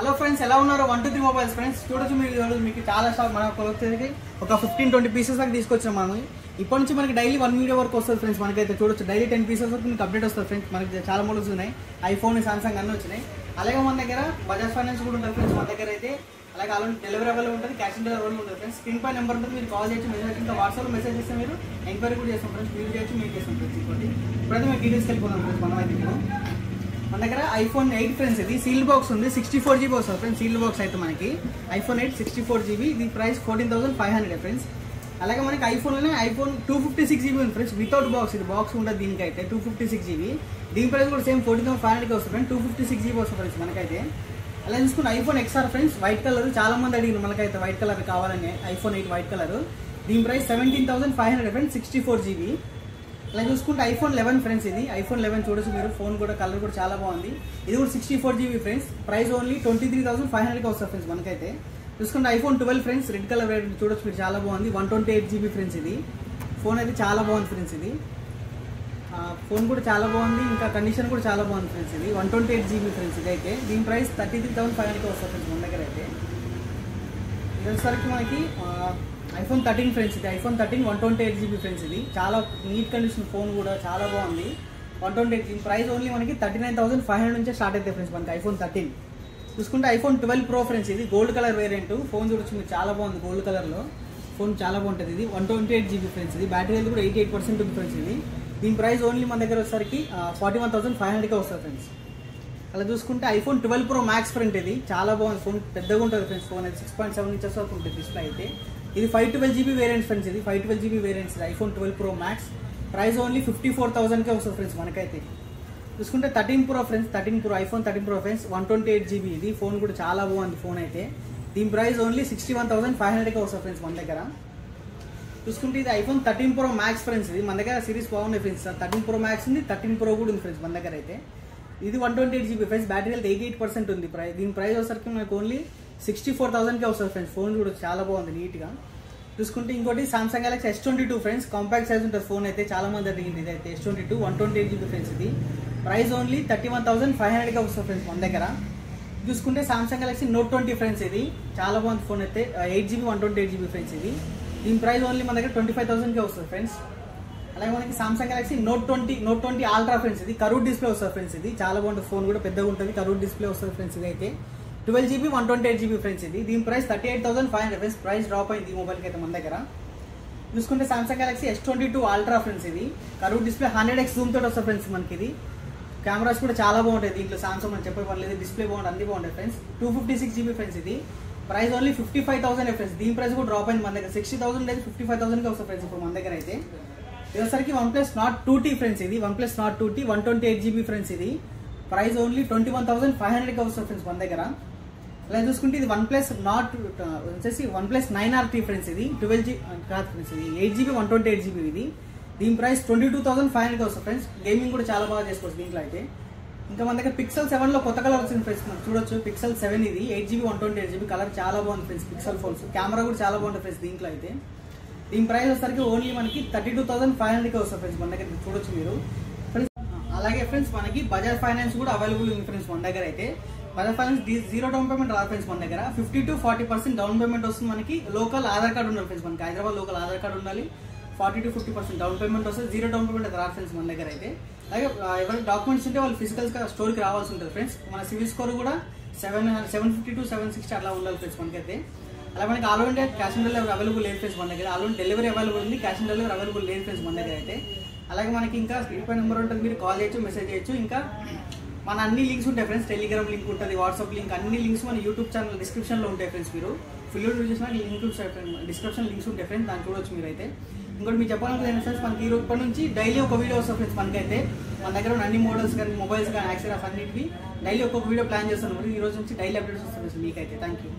Hello friends, ఎలా ఉన్నారు? 123 mobiles friends. చూడొచ్చు మీకు చాలా స్టాక్ మన వచ్చేసరికి ఒక 15-20 పీసెస్ దాకా తీసుకొచ్చాం మనం. ఇప్పటి నుంచి మనకి డైలీ 1 వీడియో వరకు వస్తుంది ఫ్రెండ్స్. మనకైతే చూడొచ్చు డైలీ 10 పీసెస్ వరకు మీకు అప్డేట్ వస్తుంది ఫ్రెండ్స్. మనకి చాలా మోడల్స్ ఉన్నాయి, ఐఫోన్, సామ్సంగ్ అన్నీ వచ్చినాయి. అలాగే మన దగ్గర బజాజ్ ఫైనాన్స్ కూడా ఉంటుంది ఫ్రెండ్స్ మన దగ్గర అయితే. అలాగే ఆల్రెడీ డెలివరీ అవైలబుల్ ఉంటుంది, క్యాష్ ఆన్ డెలివరీ ఉంటుంది ఫ్రెండ్స్. స్క్రీన్ పై నెంబర్ ఉంటుంది, మీరు కాల్ చేయొచ్చు, మెసేజ్ ఇంకా వాట్సాప్లో మెసేజ్ చేస్తే మీరు ఎంక్వైరీ కూడా చేస్తాం ఫ్రెండ్స్. మీరు చేయొచ్చు, మీరు చేస్తాం ఫ్రెండ్స్. ఇంకోటి ఇప్పుడైతే మేము డీటెయిల్స్ వెళ్ళిపోతాం ఫ్రెండ్స్. మనం అయితే మన దగ్గర ఐఫోన్ 8 ఫ్రెండ్స్, ఇది సీల్ బాక్స్ ఉంది, 64 GB వస్తుంది ఫ్రెండ్స్. సీల్ బాక్స్ అయితే మనకి ఐఫోన్ 8 64 GB, ఇది ప్రైస్ 14,500 ఫ్రెండ్స్. అలాగే మనకి ఐఫోన్లోనే ఐఫోన్ 256 GB ఉంది ఫ్రెండ్స్, వితౌట్ బాక్స్. ఇది బాక్స్ ఉంటుంది దీనికైతే 256 GB. దీని ప్రైస్ కూడా సేమ్ 14,500 వస్తుంది ఫ్రెండ్స్. 256 GB వస్తుంది ఫ్రెండ్స్ మనకైతే. అలా చూసుకుంటే iPhone XR friends, white colour, చాలా మంది అడిగింది మనకైతే వైట్ కలర్ కావాలని. ఐఫోన్ 8 వైట్ కలర్, దీని ప్రైస్ 17,500 ఫ్రెండ్స్, 64 GB. అలా చూసుకుంటే ఐఫోన్ 11 ఫ్రెండ్స్, ఇది ఐఫోన్ 11 చూడొచ్చు మీరు. ఫోన్ కూడా కలర్ కూడా చాలా బాగుంది. ఇది కూడా 64 GB ఫ్రెండ్స్, ప్రైస్ ఓన్లీ 23,500 వస్తుంది ఫ్రెండ్స్ మనకైతే. చూసుకుంటే ఐఫోన్ 12 ఫ్రెండ్స్, రెడ్ కలర్ చూడొచ్చు మీరు, చాలా బాగుంది. 128 GB ఫ్రెండ్స్. ఇది ఫోన్ అయితే చాలా బాగుంది ఫ్రెండ్స్. ఇది ఫోన్ కూడా చాలా బాగుంది, ఇంకా కండిషన్ కూడా చాలా బాగుంది ఫ్రెండ్స్. ఇది 128 GB ఫ్రెండ్స్. ఇదైతే దీని ప్రైస్ 33,500 వస్తుంది ఫ్రెండ్స్ మన దగ్గర అయితే. ఇది వచ్చేసరికి మనకి ఐఫోన్ 13 ఫ్రెండ్స్, ఇది ఐఫోన్ 13 128 GB ఫ్రెండ్స్. ఇది చాలా నీట్ కండిషన్, ఫోన్ కూడా చాలా బాగుంది. 128 GB ప్రైస్ ఓన్లీ మనకి 39,500 నుంచే స్టార్ట్ అవుతాయి ఫ్రెండ్స్ మనకి ఐఫోన్ 13. చూసుకుంటే ఐఫోన్ 12 Pro ఫ్రెండ్స్, ఇది గోల్డ్ కలర్ వేరియంట్. ఫోన్ చూడొచ్చు మీరు, చాలా బాగుంది గోల్డ్ కలర్లో. ఫోన్ చాలా బాగుంటుంది. ఇది 128 GB ఫ్రెండ్స్. ఇది బ్యాటరీ హెల్త్ కూడా 88% ఉంది ఫ్రెండ్స్. ఇది దీని ప్రైస్ ఓన్లీ మన దగ్గర వచ్చేసరికి 41,500 వస్తుంది ఫ్రెండ్స్. అలా చూసుకుంటే ఐఫోన్ 12 Pro Max ఫ్రెండ్, ఇది చాలా బాగుంది. ఫోన్ పెద్దగా ఉంటుంది ఫ్రెండ్స్. ఫోన్ అయితే 6.7 ఇంచెస్ వరకు ఉంటుంది డిస్ప్లే అయితే. ఇది 512 GB వేరియంట్స్ ఫ్రెండ్స్. ఇది 512 GB variants iPhone 12 Pro Max, price only 54,000 వస్తుంది ఫ్రెండ్స్ మనకైతే. చూసుకుంటే 13 Pro friends, 13 Pro iPhone 13 Pro friends, 128 GB. ఇది ఫోన్ కూడా చాలా బాగుంది ఫోన్ అయితే. దీని ప్రైస్ ఓన్లీ 61,500 వస్తుంది ఫ్రెండ్స్ మన దగ్గర. చూసుకుంటే ఇది ఐఫోన్ 13 Pro Max ఫ్రెండ్స్. ఇది మన దగ్గర సిరీస్ బాగున్నాయి ఫ్రెండ్స్. 13 Pro Max ఉంది, 13 Pro కూడా ఉంది ఫ్రెండ్స్ మన దగ్గర అయితే. ఇది 128 GB ఫ్రెండ్స్, బ్యాటరీ హెల్త్ 88% ఉంది. దీని ప్రైస్ వచ్చేసరికి మనకు ఓన్లీ 64,000 వస్తుంది ఫ్రెండ్స్. ఫోన్ కూడా చాలా బాగుంది నీట్గా. చూసుకుంటే ఇంకోటి Samsung Galaxy S22 friends, compact size ఉంటుంది ఫోన్ అయితే. చాలా మంది అడిగింది ఇది అయితే. S22 128 GB friends. ఇది ప్రైస్ ఓన్లీ 31,500 వస్తుంది ఫ్రెండ్స్ మన దగ్గర. చూసుకుంటే సామ్సంగ్ గెలాక్సీ Note 20 ఫ్రెండ్స్, ఇది చాలా బాగుంది ఫోన్ అయితే. 8 GB 128 GB ఫ్రెండ్స్. ఇది దీని ప్రైస్ ఓన్లీ మన దగ్గర 25,000 వస్తుంది ఫ్రెండ్స్. అలాగే మనకి Samsung Galaxy Note 20 Ultra friends, ఇది కర్వ్డ్ డిస్ప్లే వస్తుంది ఫ్రెండ్స్. ఇది చాలా బాగుంటుంది, ఫోన్ కూడా పెద్దగా ఉంటుంది, కర్వ్డ్ డిస్ప్లే వస్తుంది ఫ్రెండ్స్. ఇది అయితే 12 GB 128 GB ఫ్రెండ్స్. ఇది దీని ప్రైస్ 38,500 ఫ్రెండ్స్. ప్రైస్ డ్రాప్ అయింది ఈ మొబైల్కి అయితే మన దగ్గర. చూసుకుంటే Samsung Galaxy S22 Ultra friends, ఇది కర్వ్డ్ డిస్ప్లే 100x జూమ్ తోటి వస్తుంది ఫ్రెండ్స్ మనకి. ఇది కెమెరాస్ కూడా చాలా బాగుంటాయి దీంట్లో. సామ్సంగ్ అని చెప్పే పర్లేదు, డిస్ప్లే బాగుంటుంది, అన్ని బాగుంటాయి ఫ్రెండ్స్. 256 GB friends. ఇది ప్రైస్ ఓన్లీ 55,000 ఫ్రెండ్స్. దీని ప్రైస్ కూడా డ్రాప్ అయింది మన దగ్గర. 60,000 అయితే 55,000 వస్తుంది ఫ్రెండ్స్ ఇప్పుడు మన దగ్గర అయితే. ఇదొసరికి OnePlus Nord 2T ఫ్రెండ్స్. ఇది OnePlus Nord 2T 128 GB friends. ఇది ప్రైస్ ఓన్లీ 21,500 వస్తుంది ఫ్రెండ్స్ మన దగ్గర. అలా చూసుకుంటే ఇది OnePlus Nord వచ్చేసి OnePlus 9RT ఫ్రెండ్స్. ఇది 12 GB కాదు ఫ్రెండ్స్, ఇది 8 GB 128 GB. ఇది దీని ప్రైస్ 22,500 వస్తుంది ఫ్రెండ్స్. గేమింగ్ కూడా చాలా బాగా చేసుకోవచ్చు దీంట్లో అయితే. ఇంకా మన దగ్గర Pixel 7 లో కొత్త కలర్ వచ్చింది ఫ్రెండ్స్. మనం చూడొచ్చు Pixel 7, ఇది 8 GB 128 GB కలర్, చాలా బాగుంది ఫ్రెండ్స్. పిక్సెల్ ఫోన్స్ కెమెరా కూడా చాలా బాగుంటుంది ఫ్రెండ్స్ దీంట్లో అయితే. దీని ప్రైస్ వచ్చేసరికి ఓన్లీ మనకి 32,500 వస్తుంది ఫ్రెండ్స్ మన దగ్గర, చూడొచ్చు మీరు ఫ్రెండ్స్. అలాగే ఫ్రెండ్స్ మనకి బజాజ్ ఫైనాన్స్ కూడా అవైలబుల్ ఉంది ఫ్రెండ్స్ మన దగ్గర అయితే. బజాజ్ ఫైనాన్స్ 0 డౌన్ పేమెంట్ రాదు ఫ్రెండ్స్ మన దగ్గర. 50 to 40% డౌన్ పేమెంట్ వస్తుంది మనకి. లోకల్ ఆధార్ కార్డు ఉండాలి ఫ్రెండ్స్ మనకి, హైదరాబాద్ లోకల్ ఆధార్ కార్డు ఉండాలి. 40 to 50% డౌన్ పేమెంట్ వస్తుంది. 0 డౌన్ పేమెంట్ అయితే రాదు ఫ్రెండ్స్ మన దగ్గర అయితే. అలాగే ఎవరైనా డాక్యుమెంట్స్ ఉంటే వాళ్ళు ఫిజికల్గా స్టోర్కి రావాల్సి ఉంటుంది ఫ్రెండ్స్. మన సివిల్ స్కోర్ కూడా 750 to 760 అట్లా ఉండాలి ఫ్రెండ్స్ మనకైతే. అలా మనకి all India cash on delivery available లేదు ఫ్రెండ్స్ మన దగ్గర. ఆల్ ఇండియా డెలివరీ అవైలబుల్ ఉంది, క్యాష్ ఆన్ డెలివరీ అవైలబుల్ లేదు ఫ్రెండ్స్ మన దగ్గర అయితే. అలాగే మనకి ఇంకా స్క్రీన్ పై నెంబర్ ఉంటుంది, మీరు కాల్ చేయొచ్చు, మెసేజ్ చేయొచ్చు. ఇంకా మన అన్ని లింక్స్ ఉంటాయి ఫ్రెండ్స్. టెలిగ్రామ్ లింక్ ఉంటుంది, వాట్సాప్ లింక్, అన్ని లింక్స్ మన యూట్యూబ్ ఛానల్ డిస్క్రిప్షన్లో ఉంటాయి ఫ్రెండ్స్. మీరు ఫుల్ చూసిన లింక్ డిస్క్రిప్షన్ లింక్స్ ఉంటాయి ఫ్రెండ్స్, దాన్ని చూడొచ్చు మీరు అయితే. ఇంకోటి మీకు చెప్పాలనుకుంటే ఫ్రెండ్స్, మనకి ఇప్పటి నుంచి డైలీ ఒక వీడియో వస్తుంది ఫ్రెండ్స్ మనకైతే. మన దగ్గర ఉన్న అన్ని మోడల్స్ కానీ, మొబైల్స్ కానీ, యాక్సెసరీస్ అన్నిటివి డైలీ ఒక్కొక్క వీడియో ప్లాన్ చేస్తాను. ఈ రోజు నుంచి డైలీ అప్డేట్స్ వస్తుంది మీకైతే. Thank you.